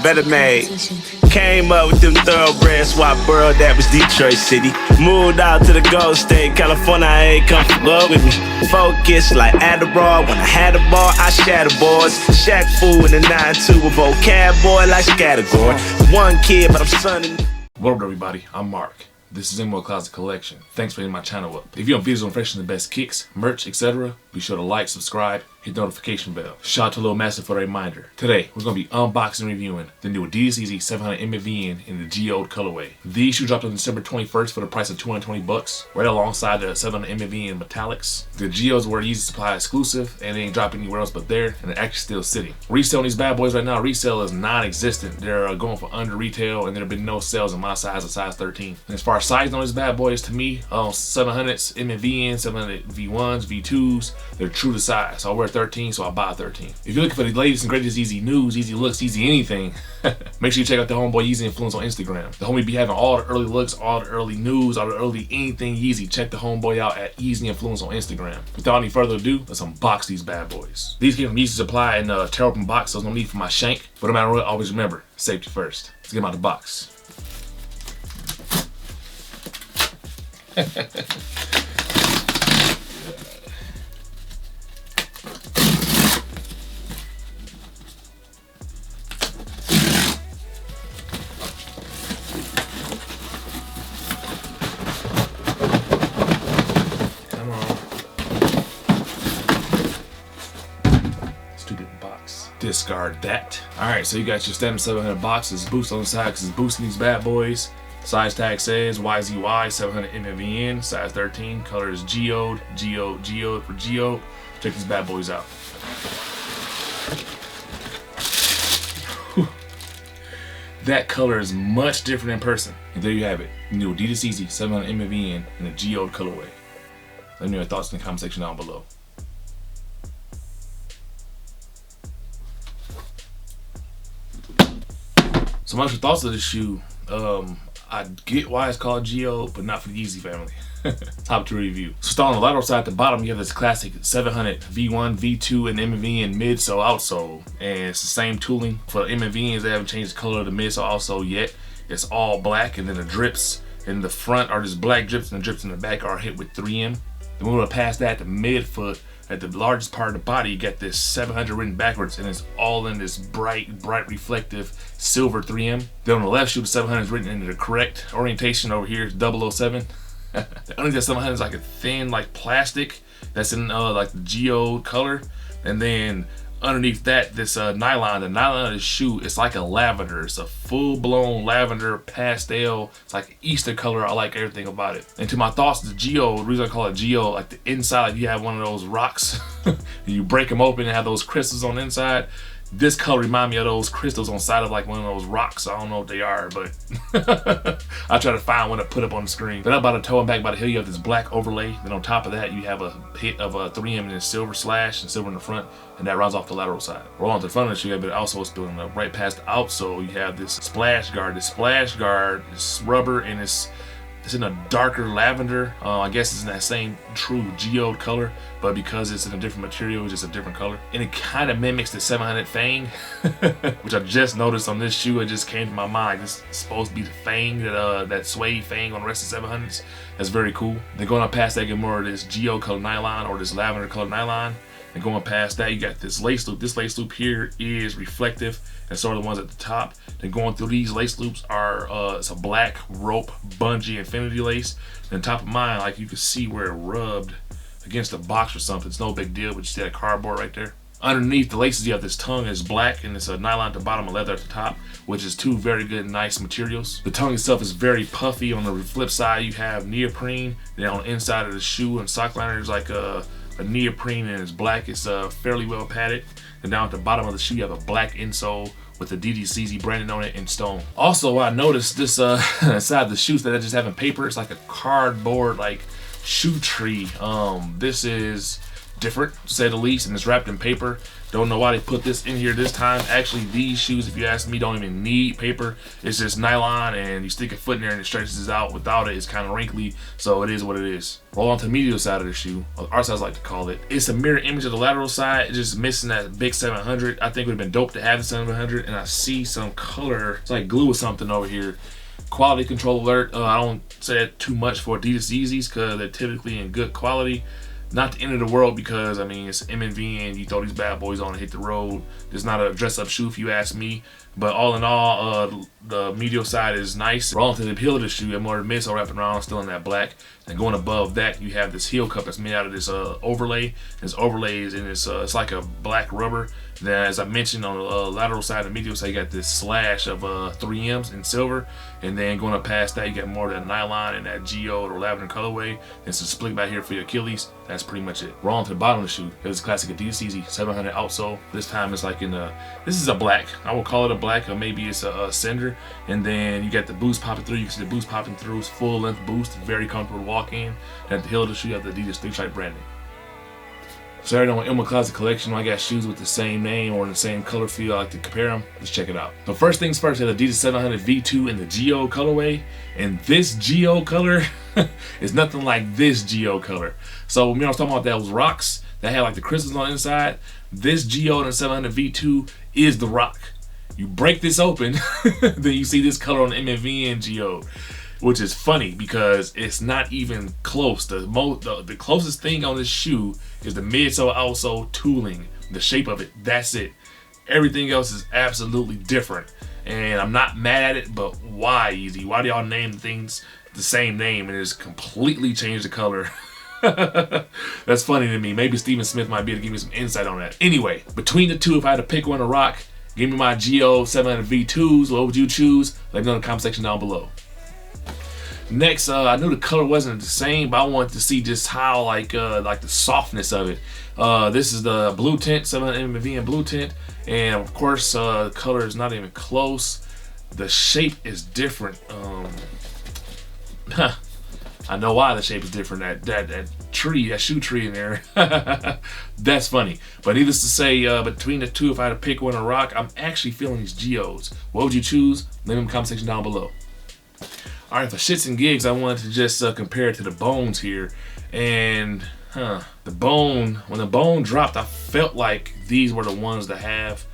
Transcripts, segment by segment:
Better made. Came up with them thoroughbreds, swap world, that was Detroit City. Moved out to the Gold State, California, I ain't come for love with me. Focus like Adderall, when I had a ball, I shatter boards. Shack fool in the 9-2, a vocab boy like Scattergory. One kid, but I'm sonning. What up, everybody? I'm Mark. This is MNVN Closet Collection. Thanks for hitting my channel up. If you want videos on fresh and the best kicks, merch, etc., be sure to like, subscribe, hit the notification bell. Shout out to Lil Master for the reminder. Today, we're going to be unboxing and reviewing the new Adidas Yeezy 700 MNVN in the Geode colorway. These shoes dropped on December 21st for the price of $220, right alongside the 700 MNVN metallics. The Geodes were Yeezy supply exclusive and they ain't dropping anywhere else but there, and they're actually still sitting. Resale on these bad boys right now, resale is non-existent. They're going for under retail, and there have been no sales in my size of size 13. And as far as size on these bad boys, to me, 700s, MNVN, 700 V1s, V2s, they're true to size. So I wear 13, so I buy 13. If you're looking for the latest and greatest Yeezy news, Yeezy looks, Yeezy anything, make sure you check out the homeboy Yeezy Influence on Instagram. The homie be having all the early looks, all the early news, all the early anything Yeezy. Check the homeboy out at Yeezy Influence on Instagram. Without any further ado, let's unbox these bad boys. These came from Yeezy Supply in a tear open box, so there's no need for my shank. But no matter what, always remember, safety first. Let's get them out of the box. Come on. Stupid box. Discard that. Alright, so you got your standard 700 boxes, boost on the side because it's boosting these bad boys. Size tag says YZY 700 MNVN, size 13, color is Geode, Geode for Geode. Check these bad boys out. Whew. That color is much different in person. And there you have it, the new Adidas Yeezy 700 MNVN in the Geode colorway. Let me know your thoughts in the comment section down below. So much for thoughts of this shoe. I get why it's called Geode, but not for the Yeezy family. Top 2 review. So starting on the lateral side at the bottom, you have this classic 700 V1, V2, and MNVN midsole, outsole. And it's the same tooling. For the MNVNs, they haven't changed the color of the midsole outsole yet. It's all black, and then the drips in the front are just black drips, and the drips in the back are hit with 3M. Then moving past that, the midfoot, at the largest part of the body, you got this 700 written backwards, and it's all in this bright reflective silver 3M. Then on the left shoe, the 700 is written in the correct orientation. Over here is 007. The underneath that 700 is like a thin, like plastic that's in like the Geode color, and then underneath that, this nylon, the nylon of the shoe, it's like a lavender. It's a full-blown lavender pastel. It's like Easter color. I like everything about it. And to my thoughts, the Geode, the reason I call it Geode, like the inside, you have one of those rocks and you break them open and have those crystals on the inside. This color remind me of those crystals on the side of like one of those rocks. I don't know what they are, but I try to find one to put up on the screen. Then up by the toe and back by the heel, you have this black overlay. Then on top of that, you have a hit of a 3M and a silver slash and silver in the front, and that rounds off the lateral side. Roll on to the front of the shoe, but also it's doing right past the outsole. You have this splash guard. This splash guard is rubber, and it's in a darker lavender. I guess it's in that same true Geode color, but because it's in a different material, it's just a different color. And it kind of mimics the 700 Fang, which I just noticed on this shoe. It just came to my mind. It's supposed to be the Fang, that suede Fang on the rest of the 700s. That's very cool. Then going up past that, get more of this Geode color nylon or this lavender color nylon. And going past that, you got this lace loop. This lace loop here is reflective, and so are the ones at the top. Then going through these lace loops are it's a black rope bungee infinity lace. And top of mine, like you can see where it rubbed against a box or something. It's no big deal, but you see that cardboard right there. Underneath the laces, you have this tongue is black, and it's a nylon at the bottom and leather at the top, which is two very good, nice materials. The tongue itself is very puffy. On the flip side, you have neoprene. Then on the inside of the shoe and sock liner, there's like a neoprene, and it's black. It's fairly well padded. And down at the bottom of the shoe, you have a black insole with the Adidas Yeezy branded on it in stone. Also, I noticed this inside the shoes that I just have in paper. It's like a cardboard like shoe tree. This is different, to say the least, and it's wrapped in paper. Don't know why they put this in here this time. Actually, these shoes, if you ask me, don't even need paper. It's just nylon, and you stick a foot in there and it stretches out. Without it, it's kind of wrinkly, so it is what it is. Roll on to the medial side of the shoe, or our sides like to call it. It's a mirror image of the lateral side. It's just missing that big 700. I think it would have been dope to have the 700, and I see some color. It's like glue or something over here. Quality control alert. I don't say that too much for Adidas Yeezys because they're typically in good quality. Not the end of the world because, I mean, it's MNVN. You throw these bad boys on and hit the road. It's not a dress-up shoe if you ask me. But all in all, the medial side is nice. Rolling to the heel of the shoe, you have more midsole wrapping around, still in that black. And going above that, you have this heel cup that's made out of this overlay. This overlay is in this, it's like a black rubber. Then, as I mentioned, on the lateral side and medial side, you got this slash of 3Ms in silver. And then going up past that, you got more of that nylon and that Geode or lavender colorway. And some split back here for your Achilles. That's pretty much it. Rolling to the bottom of the shoe, it's classic Adidas Yeezy 700 outsole. This time it's like in a, this is a black. I will call it a black, or maybe it's a cinder. And then you got the boost popping through. You can see the boost popping through. It's full length boost, very comfortable to walk in. And at the heel of the shoe, you have the Adidas 3-stripe branding. So right now, in my closet collection, I got shoes with the same name or in the same color feel. I like to compare them. Let's check it out. So first things first, I have the Adidas 700 V2 in the Geode colorway. And this Geode color is nothing like this Geode color. So when I was talking about those rocks that had like the crystals on the inside, this Geode and 700 V2 is the rock. You break this open, then you see this color on the MNVN Geode. Which is funny because it's not even close. The closest thing on this shoe is the midsole outsole tooling, the shape of it. That's it. Everything else is absolutely different, and I'm not mad at it. But why, Yeezy? Why do y'all name things the same name and just completely change the color? That's funny to me. Maybe Steven Smith might be able to give me some insight on that. Anyway, between the two, if I had to pick one to rock, give me my Geode 700 V2s. What would you choose? Let me know in the comment section down below. Next, I knew the color wasn't the same, but I wanted to see just how like the softness of it. This is the blue tint, 700 MNVN blue tint, and of course the color is not even close. The shape is different. I know why the shape is different. That tree, that shoe tree in there, that's funny. But needless to say, between the two, if I had to pick one to rock, I'm actually feeling these Geodes. What would you choose? Leave them in the comment section down below. All right, for shits and gigs, I wanted to just compare it to the Bones here. And, the Bone, when the Bone dropped, I felt like these were the ones to have.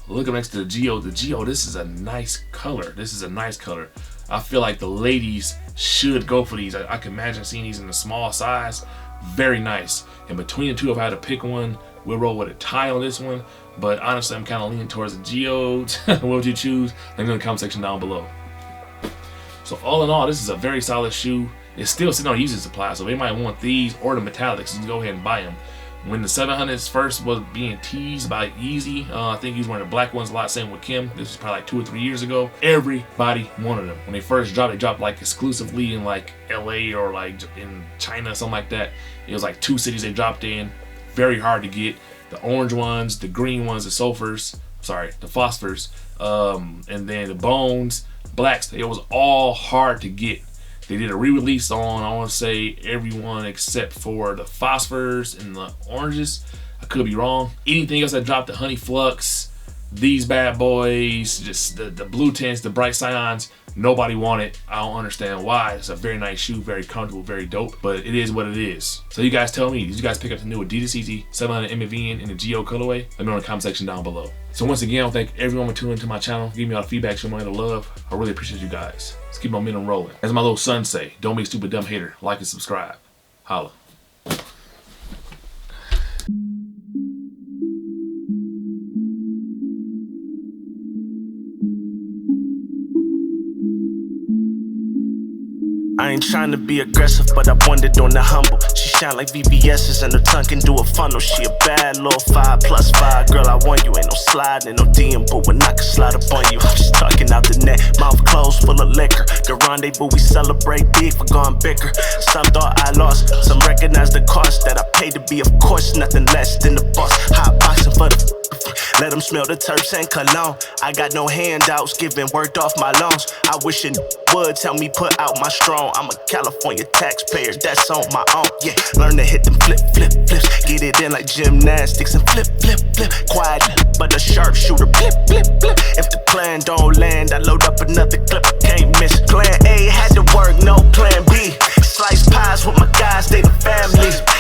Looking next to the Geode, this is a nice color. This is a nice color. I feel like the ladies should go for these. I can imagine seeing these in a small size. Very nice. And between the two, if I had to pick one, we'll roll with a tie on this one. But honestly, I'm kind of leaning towards the Geode. What would you choose? Let me know in the comment section down below. So all in all, this is a very solid shoe. It's still sitting on Yeezy supply, so they might want these or the metallics. Just go ahead and buy them. When the 700s first was being teased by Yeezy, I think he was wearing the black ones a lot, same with Kim. This was probably like 2 or 3 years ago. Everybody wanted them. When they first dropped, they dropped like exclusively in like LA or like in China, something like that. It was like 2 cities they dropped in. Very hard to get. The orange ones, the green ones, the sulfurs, sorry, the phosphors, and then the Bones, blacks. It was all hard to get. They did a re-release on, I want to say, everyone except for the phosphors and the oranges. I could be wrong. Anything else that dropped, the honey flux, these bad boys, just the blue tints, the bright cyans, nobody wanted. I don't understand why. It's a very nice shoe, very comfortable, very dope, but it is what it is. So you guys tell me, did you guys pick up the new Adidas Yeezy 700 MNVN in the Geode colorway? Let me know in the comment section down below. So once again, I want to thank everyone for tuning into my channel. Give me all the feedback, show me all the love. I really appreciate you guys. Let's keep momentum rolling. As my little son say, don't be a stupid dumb hater. Like and subscribe. Holla. I ain't trying to be aggressive, but I wanted on the humble. She shine like VVS's and her tongue can do a funnel. She a bad little 5+5. Girl, I want you. Ain't no sliding, no DM, but when I can slide up on you. I'm just talking out the net, mouth closed, full of liquor. The rendezvous, we celebrate big for going bigger. Some thought I lost, some recognize the cost that I paid to be, of course, nothing less than the boss. Hot boxing for the Let them smell the terps and cologne. I got no handouts, giving worked off my loans. I wish it would tell me put out my strong. I'm a California taxpayer, that's on my own. Yeah, learn to hit them flips. Get it in like gymnastics and flip. Quiet, but a sharpshooter, flip. If the plan don't land, I load up another clip. I can't miss. Plan A had to work, no plan B. Slice pies with my guys, they the family.